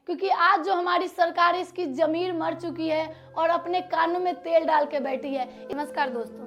क्योंकि आज जो हमारी सरकार है इसकी जमीर मर चुकी है और अपने कानों में तेल डाल के बैठी है। नमस्कार दोस्तों,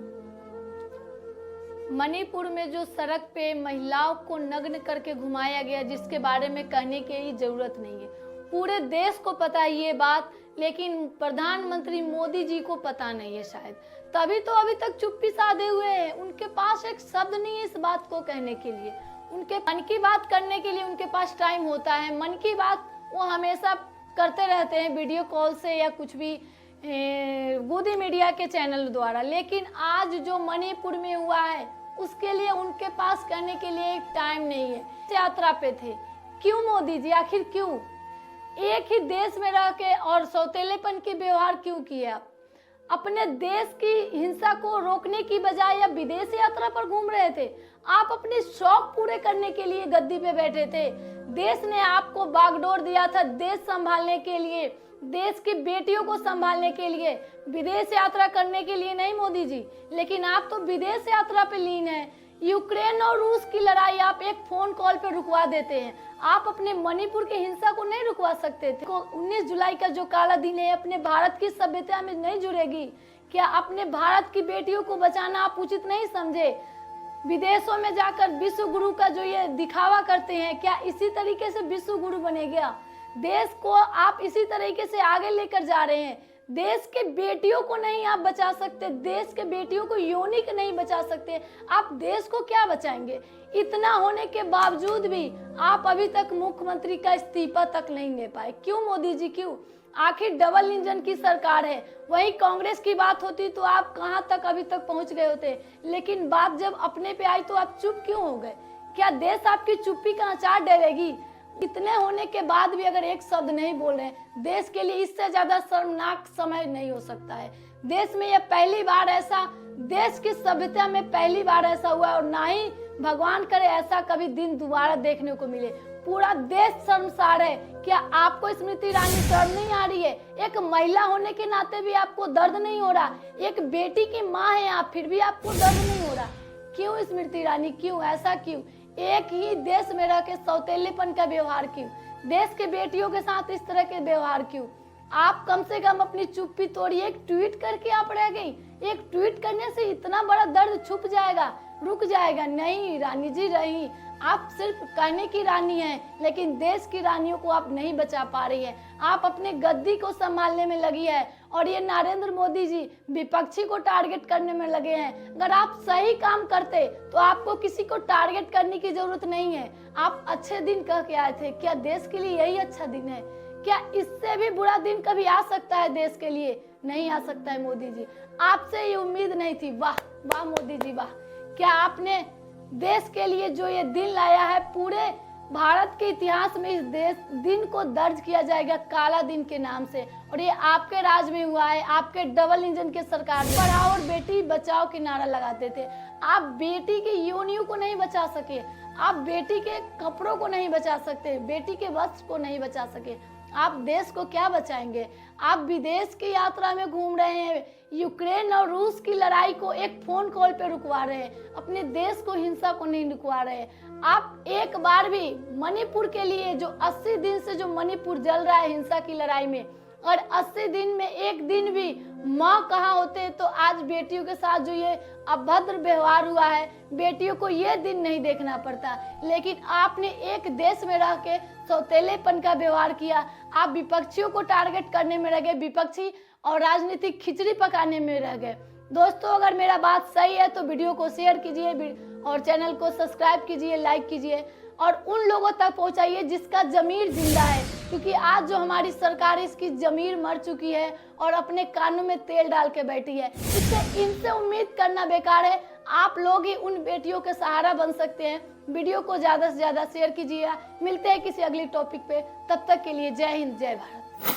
मणिपुर में जो सड़क पे महिलाओं को नग्न करके घुमाया गया, जिसके बारे में कहने की ही जरूरत नहीं है, पूरे देश को पता है ये बात, लेकिन प्रधानमंत्री मोदी जी को पता नहीं है शायद, तभी तो अभी तक चुप्पी साधे हुए हैं। उनके पास एक शब्द नहीं है इस बात को कहने के लिए। उनके मन की बात करने के लिए उनके पास टाइम होता है, मन की बात वो हमेशा करते रहते हैं वीडियो कॉल से या कुछ भी गोदी मीडिया के चैनल द्वारा, लेकिन आज जो मणिपुर में हुआ है उसके लिए उनके पास कहने के लिए एक टाइम नहीं है। यात्रा पे थे, क्यों मोदी जी, आखिर क्यों? एक ही देश में रह के और सौतेलेपन के व्यवहार क्यों किए आप? अपने देश की हिंसा को रोकने की बजाय या विदेश यात्रा पर घूम रहे थे। आप अपने शौक पूरे करने के लिए गद्दी पे बैठे थे। देश ने आपको बागडोर दिया था देश संभालने के लिए, देश की बेटियों को संभालने के लिए, विदेश यात्रा करने के लिए नहीं मोदी जी। लेकिन आप तो विदेश यात्रा पे लीन हैं। यूक्रेन और रूस की लड़ाई आप एक फोन कॉल पे रुकवा देते हैं। आप अपने मणिपुर की हिंसा को नहीं रुकवा सकते थे? 19 जुलाई का जो काला दिन है अपने भारत की सभ्यता में नहीं जुड़ेगी क्या? अपने भारत की बेटियों को बचाना आप उचित नहीं समझे? विदेशों में जाकर विश्व गुरु का जो ये दिखावा करते हैं, क्या इसी तरीके से विश्व गुरु बनेगा? देश को आप इसी तरीके से आगे लेकर जा रहे हैं। देश के बेटियों को नहीं आप बचा सकते, देश के बेटियों को योनि के नहीं बचा सकते, आप देश को क्या बचाएंगे? इतना होने के बावजूद भी आप अभी तक मुख्यमंत्री का इस्तीफा तक नहीं ले पाए। क्यों मोदी जी, क्यों? आखिर डबल इंजन की सरकार है। वही कांग्रेस की बात होती तो आप कहां तक अभी तक पहुंच गए होते, लेकिन बात जब अपने पे आई तो आप चुप क्यों हो गए? क्या देश आपकी चुप्पी का अचार डालेगी? इतने होने के बाद भी अगर एक शब्द नहीं बोल रहे, देश के लिए इससे ज्यादा शर्मनाक समय नहीं हो सकता है। देश में यह पहली बार ऐसा, देश की सभ्यता में पहली बार ऐसा हुआ और ना ही भगवान करे ऐसा कभी दिन दोबारा देखने को मिले। पूरा देश शर्मसार है। क्या आपको स्मृति ईरानी शर्म नहीं आ रही है? एक महिला होने के नाते भी आपको दर्द नहीं हो रहा? एक बेटी की माँ है आप, फिर भी आपको दर्द नहीं हो रहा? क्यों स्मृति ईरानी, क्यों ऐसा क्यों? एक ही देश में रह के सौतेलेपन का व्यवहार क्यों? देश के बेटियों के साथ इस तरह के व्यवहार क्यों? आप कम से कम अपनी चुप्पी तोड़िए। एक ट्वीट करके आप रह गई। एक ट्वीट करने से इतना बड़ा दर्द छुप जाएगा, रुक जाएगा? नहीं रानी जी, रही आप सिर्फ कहने की रानी हैं, लेकिन देश की रानियों को आप नहीं बचा पा रही है। आप अपने गद्दी को संभालने में लगी है और ये नरेंद्र मोदी जी विपक्षी को टारगेट करने में लगे हैं। अगर आप सही काम करते तो आपको किसी को टारगेट करने की जरूरत नहीं है। आप अच्छे दिन कह के आए थे, क्या देश के लिए यही अच्छा दिन है? क्या इससे भी बुरा दिन कभी आ सकता है देश के लिए? नहीं आ सकता है मोदी जी। आपसे ये उम्मीद नहीं थी। वाह वाह मोदी जी वाह। क्या आपने देश के लिए जो ये दिन लाया है, पूरे भारत के इतिहास में इस दिन को दर्ज किया जाएगा काला दिन के नाम से, और ये आपके राज में हुआ है। आपके डबल इंजन के सरकार में पढ़ाओ और बेटी बचाओ के नारा लगाते थे। आप बेटी की योनियों को नहीं बचा सके, आप बेटी के कपड़ों को नहीं बचा सकते, बेटी के वस्त्र को नहीं बचा सके। आप देश को क्या बचाएंगे? आप विदेश की यात्रा में घूम रहे हैं, यूक्रेन और रूस की लड़ाई को एक फोन कॉल पे रुकवा रहे हैं, अपने देश को हिंसा को नहीं रुकवा रहे हैं। आप एक बार भी मणिपुर के लिए, जो 80 दिन से जो मणिपुर जल रहा है हिंसा की लड़ाई में, और 80 दिन में एक दिन भी माँ कहाँ होते, तो आज बेटियों के साथ जो ये अभद्र व्यवहार हुआ है, बेटियों को ये दिन नहीं देखना पड़ता। लेकिन आपने एक देश में रह के सौतेलेपन का व्यवहार किया। आप विपक्षियों को टारगेट करने में रह गए, विपक्षी और राजनीतिक खिचड़ी पकाने में रह गए। दोस्तों, अगर मेरा बात सही है तो वीडियो को शेयर कीजिए और चैनल को सब्सक्राइब कीजिए, लाइक कीजिए और उन लोगों तक पहुंचाइए जिसका जमीर जिंदा है, क्योंकि आज जो हमारी सरकार है इसकी जमीर मर चुकी है और अपने कानों में तेल डाल के बैठी है। इनसे उम्मीद करना बेकार है। आप लोग ही उन बेटियों के सहारा बन सकते हैं। वीडियो को ज्यादा से ज्यादा शेयर कीजिए। मिलते हैं किसी अगली टॉपिक पे, तब तक के लिए जय हिंद, जय भारत।